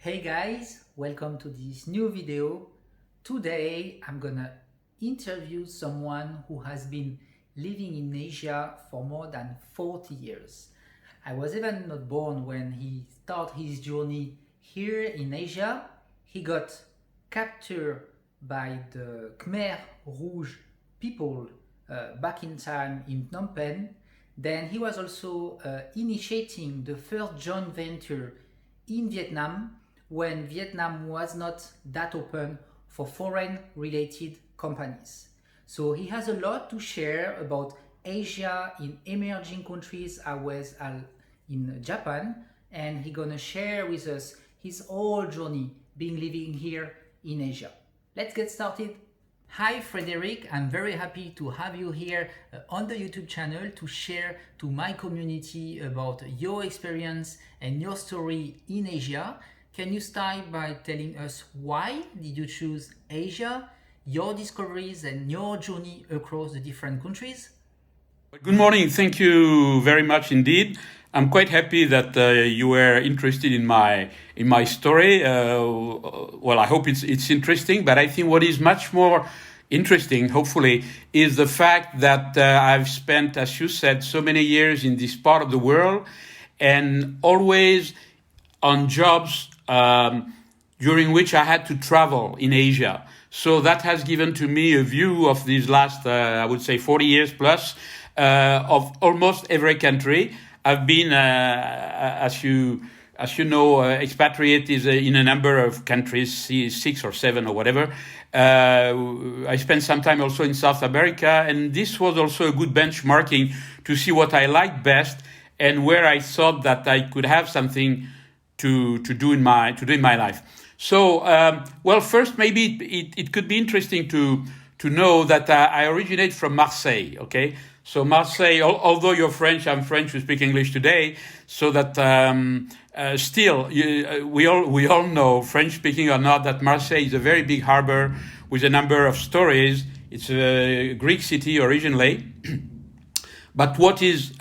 Hey guys, welcome to this new video. Today I'm gonna interview someone who has been living in Asia for more than 40 years. I was even not born when he started his journey here in Asia. He got captured by the Khmer Rouge people back in time in Phnom Penh. Then he was also initiating the first joint venture in Vietnam when Vietnam was not that open for foreign related companies. So he has a lot to share about Asia in emerging countries as well as in Japan, and he's gonna share with us his whole journey being living here in Asia. Let's get started. Hi Frederick, I'm very happy to have you here on the YouTube channel to share to my community about your experience and your story in Asia. Can you start by telling us why did you choose Asia, your discoveries and your journey across the different countries? Good morning. Thank you very much indeed. I'm quite happy that you were interested in my story. Well, I hope it's interesting, but I think what is much more interesting, hopefully, is the fact that I've spent, as you said, so many years in this part of the world, and always on jobs during which I had to travel in Asia. So that has given to me a view of these last, I would say, 40 years plus of almost every country. I've been, as you know, expatriate is in a number of countries, 6 or 7 or whatever. I spent some time also in South America, and this was also a good benchmarking to see what I liked best and where I thought that I could have something to do in my life. So, well, first maybe it could be interesting to know that I originate from Marseille. Okay, so Marseille. Although you're French, I'm French. We speak English today, so that still we all know, French speaking or not, that Marseille is a very big harbor with a number of stories. It's a Greek city originally. But what is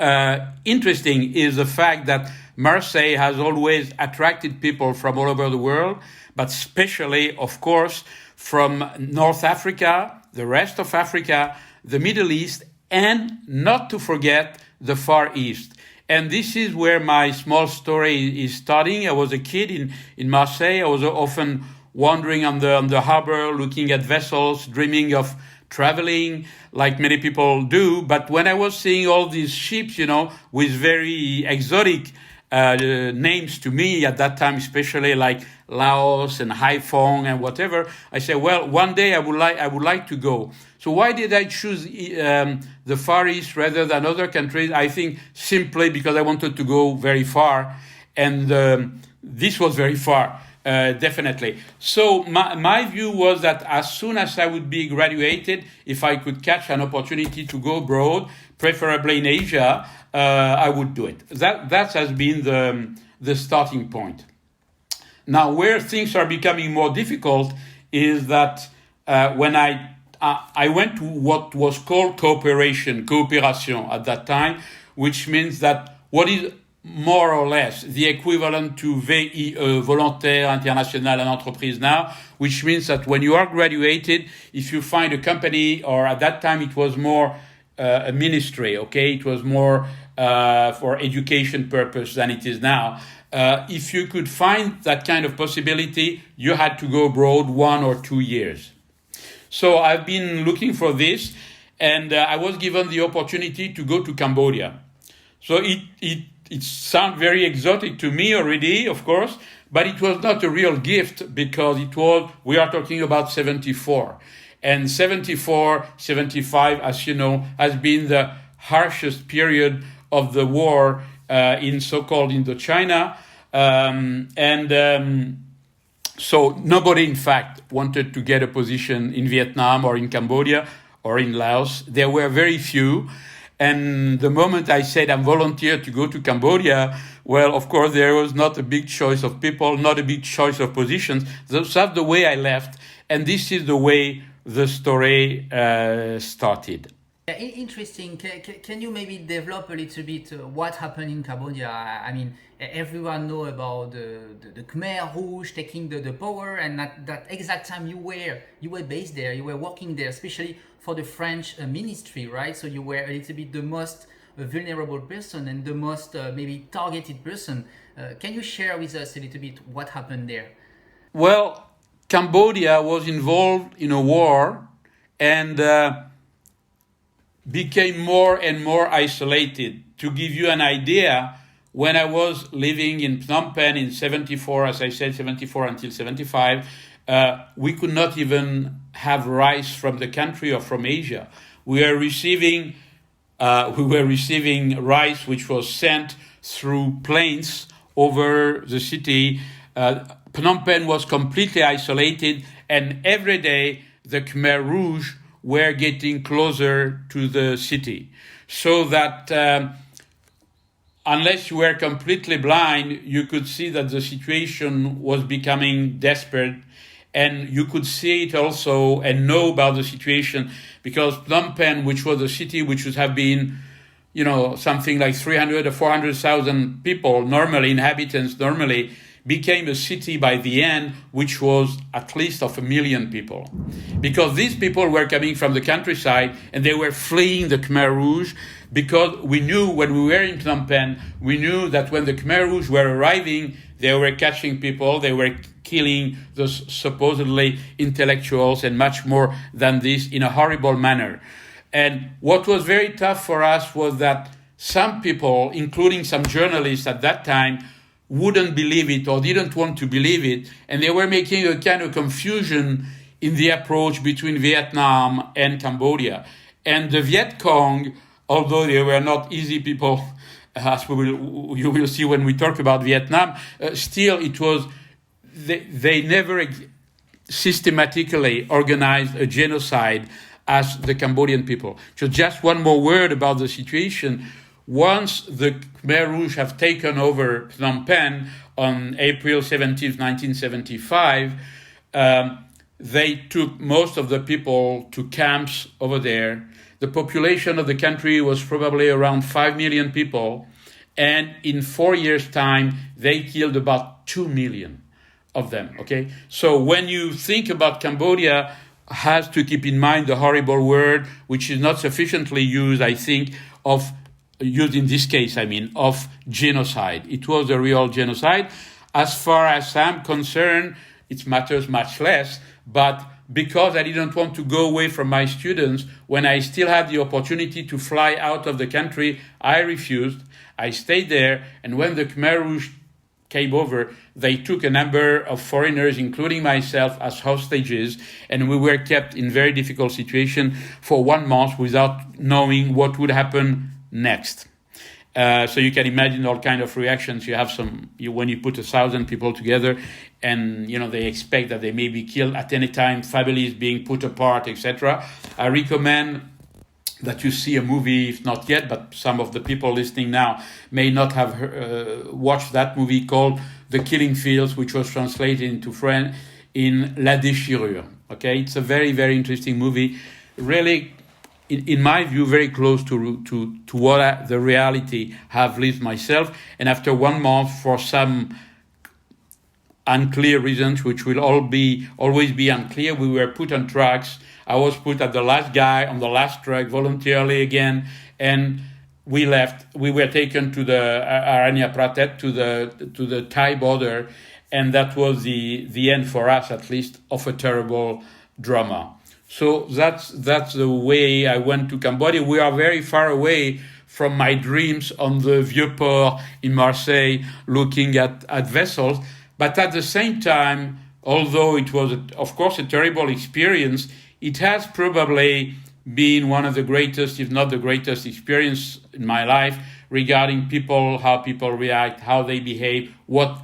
interesting is the fact that Marseille has always attracted people from all over the world, but especially, of course, from North Africa, the rest of Africa, the Middle East, and not to forget the Far East. And this is where my small story is starting. I was a kid in Marseille. I was often wandering on the harbor, looking at vessels, dreaming of traveling like many people do. But when I was seeing all these ships, with very exotic names to me at that time, especially like Laos and Haiphong and whatever, I said, well, one day I would like to go. So why did I choose the Far East rather than other countries? I think simply because I wanted to go very far, and this was very far. Definitely. So my view was that as soon as I would be graduated, if I could catch an opportunity to go abroad, preferably in Asia, I would do it. That has been the starting point. Now, where things are becoming more difficult is that when I went to what was called cooperation at that time, which means that what is more or less the equivalent to VIE, Volontaire International and Entreprise now, which means that when you are graduated, if you find a company, or at that time it was more a ministry, okay, it was more for education purpose than it is now. If you could find that kind of possibility, you had to go abroad 1 or 2 years. So I've been looking for this, and I was given the opportunity to go to Cambodia. So it sounds very exotic to me already, of course, but it was not a real gift because we are talking about 74. And 74, 75, as you know, has been the harshest period of the war in so-called Indochina. So nobody, in fact, wanted to get a position in Vietnam or in Cambodia or in Laos. There were very few. And the moment I said I'm volunteer to go to Cambodia, well, of course, there was not a big choice of people, not a big choice of positions. That's the way I left. And this is the way the story started. Interesting. Can you maybe develop a little bit what happened in Cambodia? I mean, everyone know about the Khmer Rouge taking the power, and at that exact time you were based there, you were working there, especially for the French ministry, right? So you were a little bit the most vulnerable person and the most maybe targeted person. Can you share with us a little bit what happened there? Well, Cambodia was involved in a war and became more and more isolated. To give you an idea, when I was living in Phnom Penh in 74, as I said, 74 until 75, we could not even have rice from the country or from Asia. We were receiving rice which was sent through planes over the city. Phnom Penh was completely isolated, and every day the Khmer Rouge were getting closer to the city, so that unless you were completely blind, you could see that the situation was becoming desperate, and you could see it also and know about the situation, because Phnom Penh, which was a city which would have been, something like 300 or 400,000 people, inhabitants normally, became a city by the end which was at least of 1 million people, because these people were coming from the countryside and they were fleeing the Khmer Rouge, because we knew when we were in Phnom Penh, we knew that when the Khmer Rouge were arriving, they were catching people, they were killing those supposedly intellectuals and much more than this in a horrible manner. And what was very tough for us was that some people, including some journalists at that time, wouldn't believe it or didn't want to believe it, and they were making a kind of confusion in the approach between Vietnam and Cambodia. And the Viet Cong, although they were not easy people, as you will see when we talk about Vietnam, still it was, they never systematically organized a genocide as the Cambodian people. So just one more word about the situation. Once the Khmer Rouge have taken over Phnom Penh on April 17, 1975, they took most of the people to camps over there. The population of the country was probably around 5 million people, and in 4 years' time, they killed about 2 million of them, okay? So when you think about Cambodia, has to keep in mind the horrible word, which is not sufficiently used, I think, used in this case, of genocide. It was a real genocide. As far as I'm concerned, it matters much less, but because I didn't want to go away from my students, when I still had the opportunity to fly out of the country, I refused. I stayed there, and when the Khmer Rouge came over, they took a number of foreigners, including myself, as hostages, and we were kept in very difficult situation for 1 month without knowing what would happen next. So you can imagine all kind of reactions. You have when you put 1,000 people together, and they expect that they may be killed at any time, families being put apart, etc. I recommend that you see a movie, if not yet, but some of the people listening now may not have watched that movie, called The Killing Fields, which was translated into French in La Déchirure. Okay, it's a very, very interesting movie, really, in my view, very close to what the reality have lived myself. And after 1 month, for some unclear reasons, which will always be unclear, we were put on trucks. I was put at the last guy on the last truck voluntarily again, and we left. We were taken to the Aranya Pratet, to the Thai border, and that was the end for us, at least, of a terrible drama. So that's the way I went to Cambodia. We are very far away from my dreams on the Vieux Port in Marseille, looking at vessels. But at the same time, although it was, of course, a terrible experience, it has probably been one of the greatest, if not the greatest, experience in my life regarding people, how people react, how they behave, what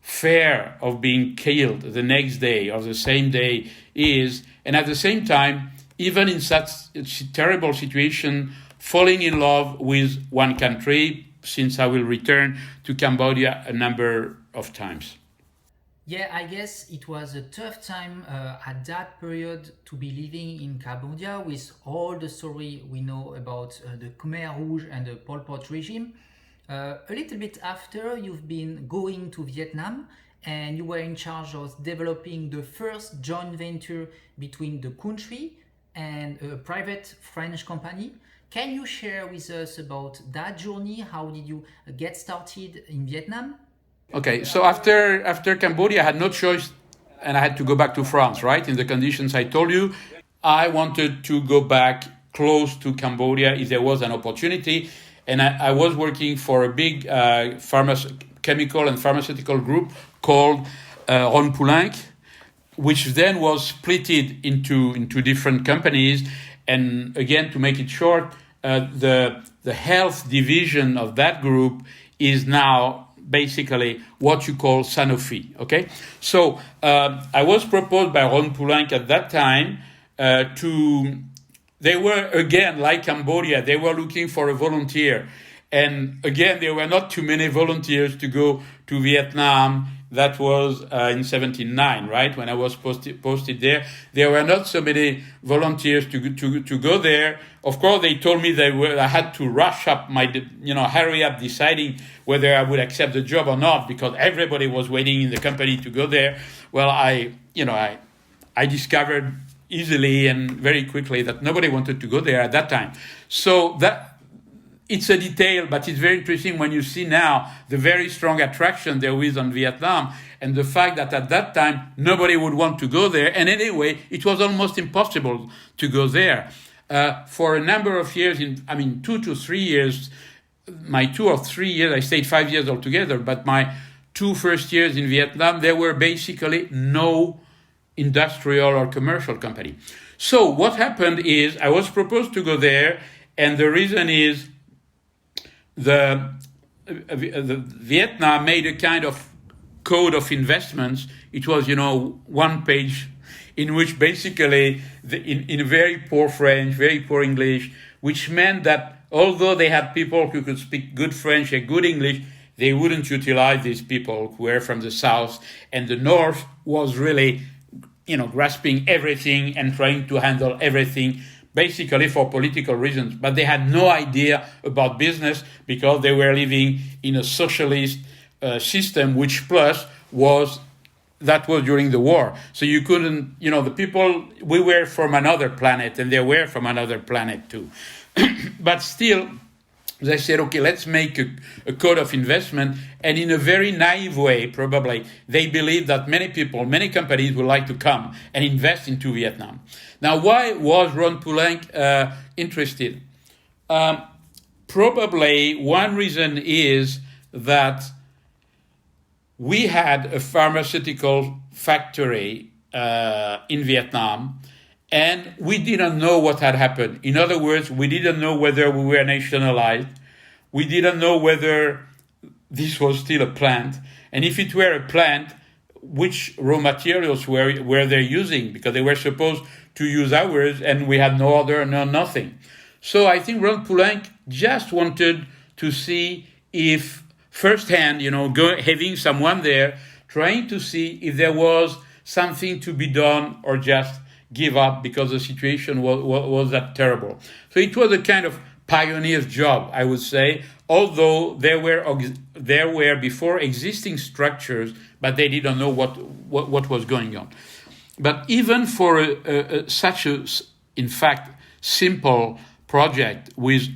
fear of being killed the next day or the same day is. And at the same time, even in such a terrible situation, falling in love with one country, since I will return to Cambodia a number of times. Yeah, I guess it was a tough time at that period to be living in Cambodia with all the story we know about the Khmer Rouge and the Pol Pot regime. A little bit after, you've been going to Vietnam and you were in charge of developing the first joint venture between the country and a private French company. Can you share with us about that journey? How did you get started in Vietnam? Okay, so after Cambodia, I had no choice, and I had to go back to France, right? In the conditions I told you, I wanted to go back close to Cambodia if there was an opportunity, and I was working for a big chemical and pharmaceutical group called Ron Poulenc, which then was splitted into different companies. And again, to make it short, the health division of that group is now basically what you call Sanofi. Okay, so I was proposed by Ron Poulenc at that time to. They were again like Cambodia. They were looking for a volunteer, and again there were not too many volunteers to go to Vietnam. That was in '79, right? When I was posted there, there were not so many volunteers to go there. Of course, they told me I had to rush up hurry up deciding whether I would accept the job or not, because everybody was waiting in the company to go there. Well, I discovered easily and very quickly that nobody wanted to go there at that time. So it's a detail, but it's very interesting when you see now the very strong attraction there is on Vietnam, and the fact that at that time nobody would want to go there. And anyway, it was almost impossible to go there. For a number of years, 2 to 3 years, my 2 or 3 years, I stayed 5 years altogether, but my 2 first years in Vietnam, there were basically no industrial or commercial company. So what happened is I was proposed to go there, and the reason is the Vietnam made a kind of code of investments. It was, one page in which basically, in very poor French, very poor English, which meant that although they had people who could speak good French and good English, they wouldn't utilize these people who were from the South, and the North was really, grasping everything and trying to handle everything, basically for political reasons. But they had no idea about business because they were living in a socialist system, which plus was during the war. So you couldn't, the people, we were from another planet and they were from another planet too. But still, they said, okay, let's make a code of investment. And in a very naive way, probably, they believed that many companies would like to come and invest into Vietnam. Now, why was Ron Poulenc interested? Probably one reason is that we had a pharmaceutical factory in Vietnam, and we didn't know what had happened. In other words, we didn't know whether we were nationalized. We didn't know whether this was still a plant. And if it were a plant, which raw materials were they using? Because they were supposed to use ours, and we had nothing. So I think Ron Poulenc just wanted to see if firsthand, having someone there, trying to see if there was something to be done or just give up because the situation was that terrible. So it was a kind of pioneer's job, I would say, although there were before existing structures, but they didn't know what was going on. But even for such a, in fact, simple project with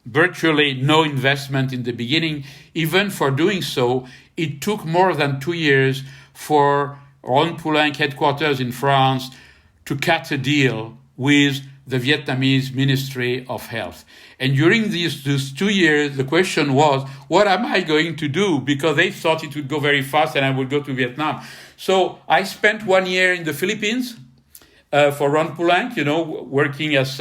virtually no investment in the beginning, even for doing so, it took more than 2 years for Ron Poulenc headquarters in France to cut a deal with the Vietnamese Ministry of Health. And during these 2 years, the question was, what am I going to do? Because they thought it would go very fast and I would go to Vietnam. So I spent 1 year in the Philippines for Ron Poulenc, working as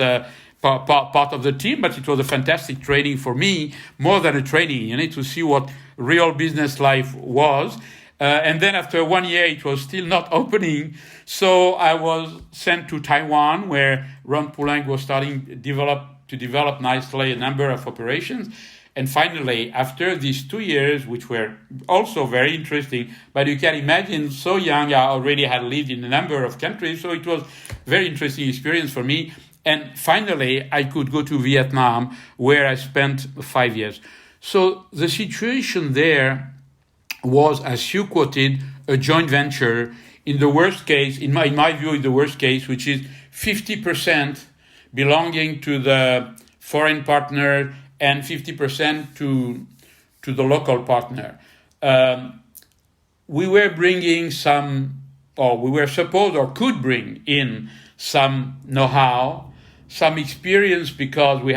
part of the team, but it was a fantastic training for me, more than a training, to see what real business life was. And then after 1 year, it was still not opening. So I was sent to Taiwan, where Ron Poulenc was starting to develop nicely a number of operations. And finally, after these 2 years, which were also very interesting, but you can imagine, so young, I already had lived in a number of countries. So it was a very interesting experience for me. And finally, I could go to Vietnam, where I spent 5 years. So the situation there was, as you quoted, a joint venture in the worst case, in my view, in the worst case, which is 50% belonging to the foreign partner and 50% to the local partner. We were bringing some, or we were supposed or could bring in some know-how, some experience, because we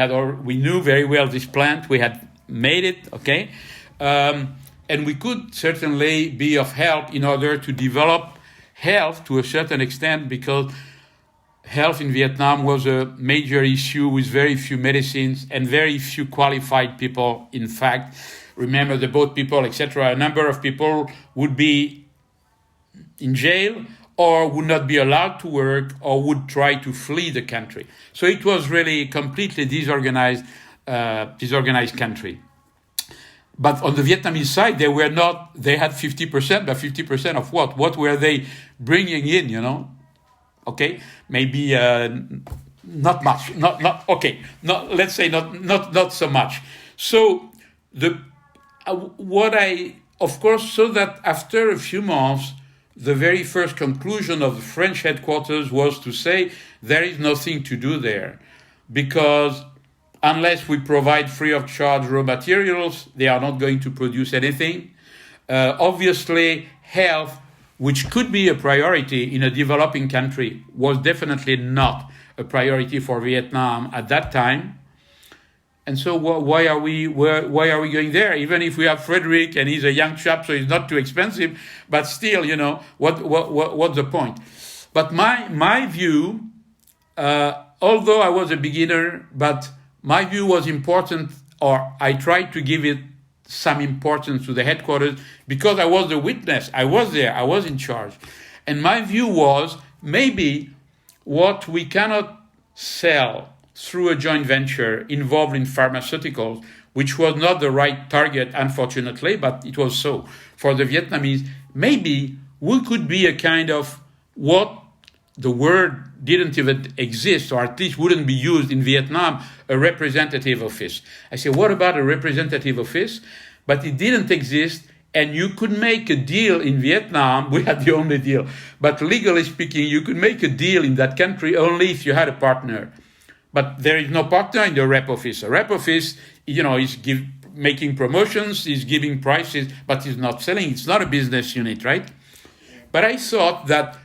knew very well this plant, we had made it, okay? And we could certainly be of help in order to develop health to a certain extent, because health in Vietnam was a major issue with very few medicines and very few qualified people. In fact, remember the boat people, etc. A number of people would be in jail or would not be allowed to work or would try to flee the country. So it was really completely disorganized country. But on the Vietnamese side, they had 50%, but 50% of what? What were they bringing in, Okay, maybe not much. Let's say not so much. So so that after a few months, the very first conclusion of the French headquarters was to say there is nothing to do there, because unless we provide free of charge raw materials, they are not going to produce anything. Obviously, health, which could be a priority in a developing country, was definitely not a priority for Vietnam at that time. And so why are we going there? Even if we have Frederick and he's a young chap, so he's not too expensive, but still, what's the point? But my view, although I was a beginner, but my view was important, or I tried to give it some importance to the headquarters, because I was the witness. I was there. I was in charge. And my view was, maybe what we cannot sell through a joint venture involved in pharmaceuticals, which was not the right target, unfortunately, but it was so for the Vietnamese, maybe we could be a kind of, what the word didn't even exist, or at least wouldn't be used in Vietnam, a representative office. I said, what about a representative office? But it didn't exist, and you could make a deal in Vietnam. We had the only deal. But legally speaking, you could make a deal in that country only if you had a partner. But there is no partner in the rep office. A rep office, is making promotions, is giving prices, but is not selling. It's not a business unit, right? But I thought that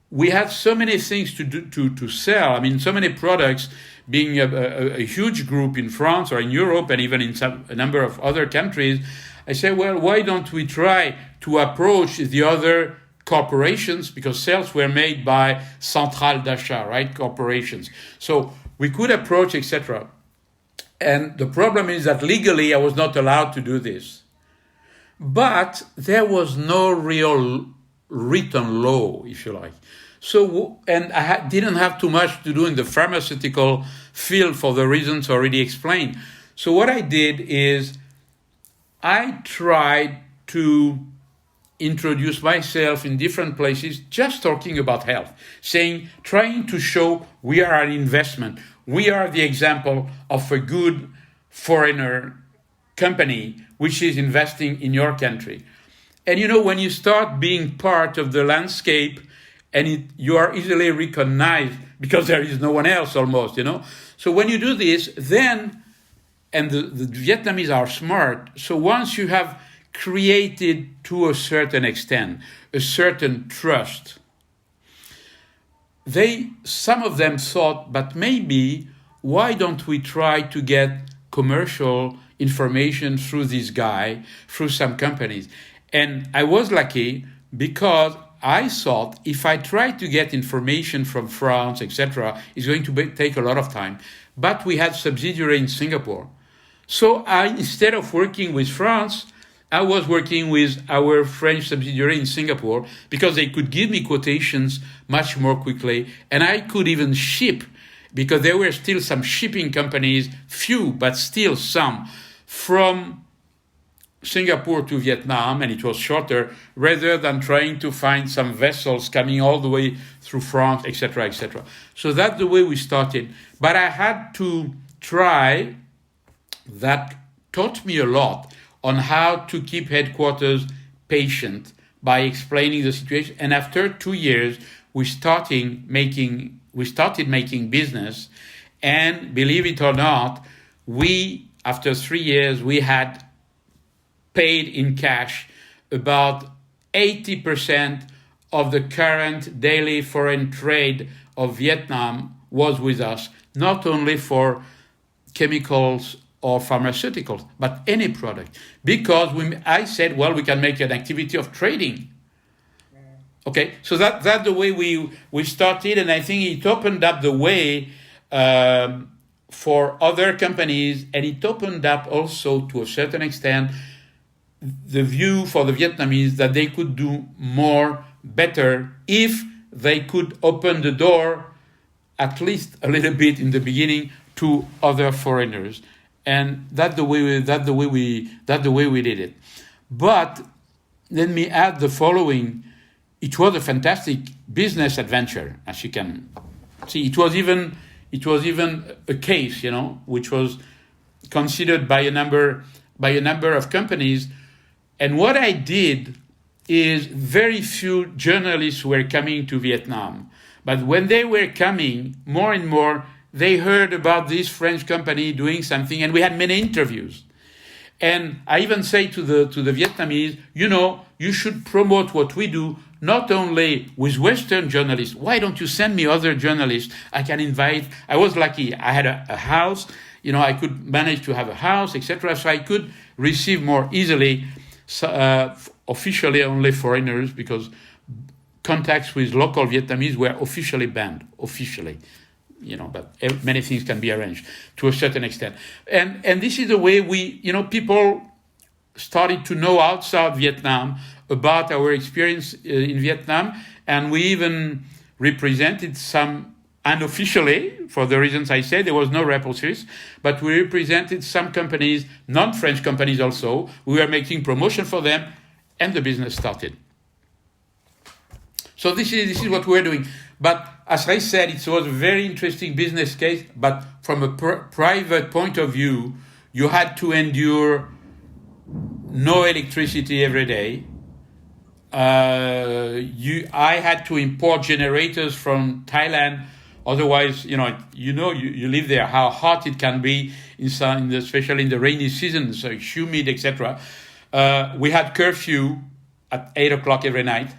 we had so many things to sell. I mean, so many products, being a huge group in France or in Europe and even in a number of other countries. I said, well, why don't we try to approach the other corporations, because sales were made by Centrale d'achat, right? Corporations. So we could approach, etc. And the problem is that legally I was not allowed to do this. But there was no real written law, if you like. So, and I didn't have too much to do in the pharmaceutical field for the reasons already explained. So what I did is I tried to introduce myself in different places, just talking about health, trying to show we are an investment. We are the example of a good foreigner company which is investing in your country. And when you start being part of the landscape, and you are easily recognized because there is no one else almost, So when you do this, then, and the Vietnamese are smart, so once you have created to a certain extent, a certain trust, some of them thought, but maybe, why don't we try to get commercial information through this guy, through some companies? And I was lucky, because I thought if I try to get information from France, etc., it's going to take a lot of time. But we had subsidiary in Singapore. So instead of working with France, I was working with our French subsidiary in Singapore, because they could give me quotations much more quickly. And I could even ship, because there were still some shipping companies, few, but still some, from Singapore to Vietnam, and it was shorter, rather than trying to find some vessels coming all the way through France, etc., etc. So that's the way we started. But I had to try that taught me a lot on how to keep headquarters patient by explaining the situation. And after 2 years, we started making business. And believe it or not, after 3 years, we had paid in cash about 80% of the current daily foreign trade of Vietnam was with us, not only for chemicals or pharmaceuticals, but any product. Because I said, well, we can make an activity of trading. Okay, so that's the way we started, and I think it opened up the way for other companies, and it opened up also, to a certain extent, the view for the Vietnamese that they could do more, better, if they could open the door, at least a little bit in the beginning, to other foreigners. And that's the way we did it. But let me add the following: it was a fantastic business adventure, as you can see. It was even a case, which was considered by a number of companies. And what I did is, very few journalists were coming to Vietnam, but when they were coming, more and more, they heard about this French company doing something, and we had many interviews. And I even say to the Vietnamese, you should promote what we do, not only with Western journalists. Why don't you send me other journalists? I can invite. I was lucky. I had a house. I could manage to have a house, etc. So I could receive more easily, officially only foreigners, because contacts with local Vietnamese were officially banned, but many things can be arranged to a certain extent. And this is the way people started to know outside Vietnam about our experience in Vietnam, and we even represented some unofficially, for the reasons I said. There was no repulsives, but we represented some companies, non-French companies also. We were making promotion for them, and the business started. So this is what we're doing. But as I said, it was a very interesting business case, but from a private point of view, you had to endure no electricity every day. I had to import generators from Thailand. Otherwise, you live there, how hot it can be, especially in the rainy season, so humid, etc. We had curfew at 8 o'clock every night.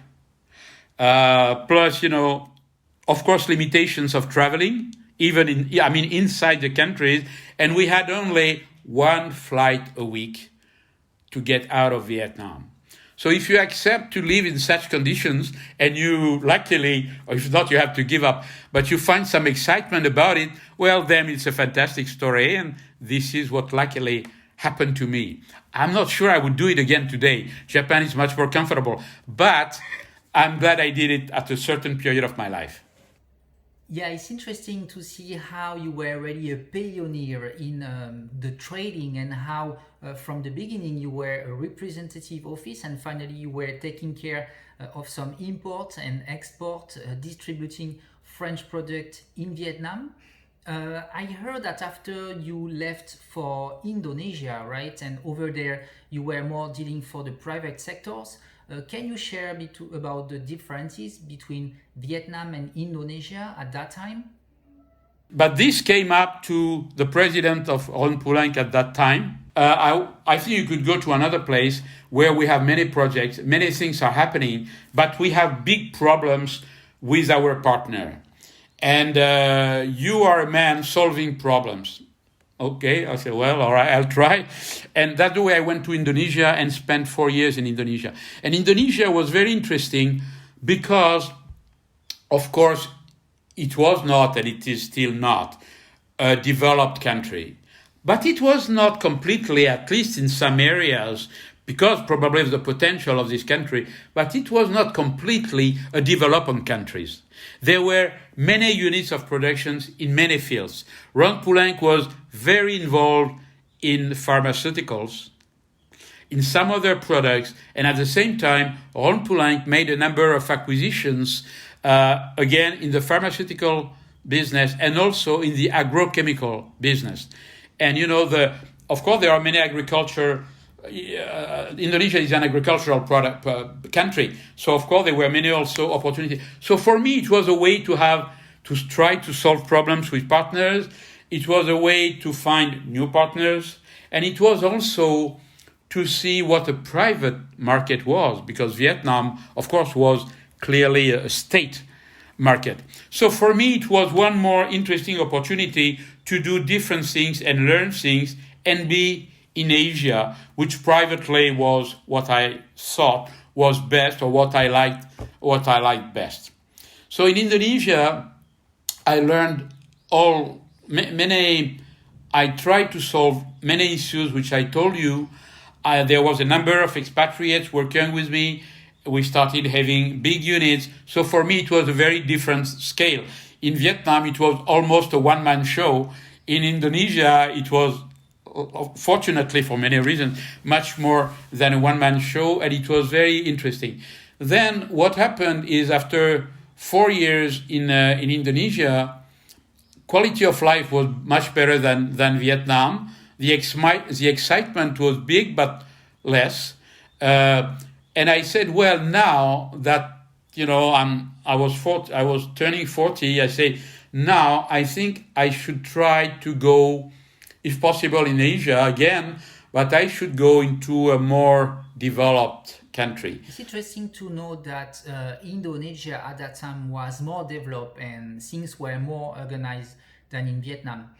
Plus, of course, limitations of traveling, even inside the countries. And we had only one flight a week to get out of Vietnam. So if you accept to live in such conditions, and you luckily, or if not, you have to give up, but you find some excitement about it, well, then it's a fantastic story. And this is what luckily happened to me. I'm not sure I would do it again today. Japan is much more comfortable, but I'm glad I did it at a certain period of my life. Yeah, it's interesting to see how you were already a pioneer in the trading, and how from the beginning you were a representative office, and finally you were taking care of some import and export, distributing French product in Vietnam. I heard that after you left for Indonesia, right, and over there you were more dealing for the private sectors. Can you share a bit about the differences between Vietnam and Indonesia at that time? But this came up to the president of Ron Poulenc at that time. I think you could go to another place where we have many projects, many things are happening, but we have big problems with our partner. And you are a man solving problems. Okay, I said, well, all right, I'll try. And that's the way I went to Indonesia and spent 4 years in Indonesia. And Indonesia was very interesting because, of course, it was not, and it is still not, a developed country. But it was not completely, at least in some areas, because probably of the potential of this country, but it was not completely a developing country. There were many units of productions in many fields. Ron Poulenc was very involved in pharmaceuticals, in some other products, and at the same time, Ron Poulenc made a number of acquisitions, again, in the pharmaceutical business and also in the agrochemical business. And of course, there are many agriculture. Indonesia is an agricultural product country, so of course there were many also opportunities. So for me, it was a way to try to solve problems with partners. It was a way to find new partners, and it was also to see what a private market was, because Vietnam, of course, was clearly a state market. So for me, it was one more interesting opportunity to do different things and learn things and be in Asia, which privately was what I thought was best, or what I liked best. So in Indonesia, I learned I tried to solve many issues which I told you. There was a number of expatriates working with me. We started having big units. So for me, it was a very different scale. In Vietnam, it was almost a one-man show. In Indonesia, it was, fortunately for many reasons, much more than a one-man show, and it was very interesting. Then what happened is, after 4 years in Indonesia, quality of life was much better than Vietnam. The excitement was big, but less. And I said, well, now that I was turning 40, I say, now I think I should try to go, if possible, in Asia again, but I should go into a more developed country. It's interesting to know that Indonesia at that time was more developed and things were more organized than in Vietnam.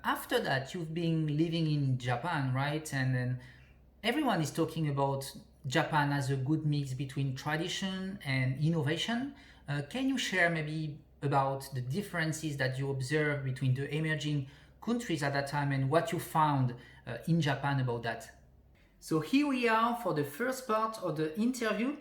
After that, you've been living in Japan, right? And then everyone is talking about Japan as a good mix between tradition and innovation. Can you share maybe about the differences that you observed between the emerging countries at that time and what you found in Japan about that? So here we are for the first part of the interview.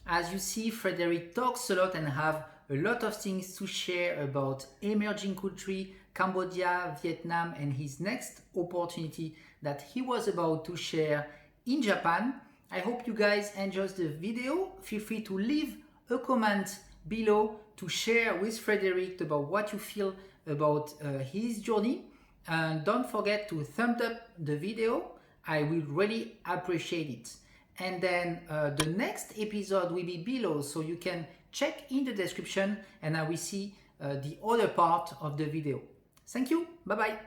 As you see, Frederick talks a lot and have a lot of things to share about emerging country, Cambodia, Vietnam, and his next opportunity that he was about to share in Japan. I hope you guys enjoyed the video. Feel free to leave a comment below to share with Frederick about what you feel about his journey. And don't forget to thumbs up the video. I will really appreciate it. And then the next episode will be below, so you can check in the description and I will see the other part of the video. Thank you. Bye-bye.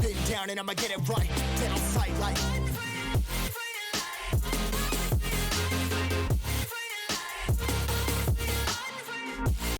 Been down and I'ma get it right. Then I'll fight like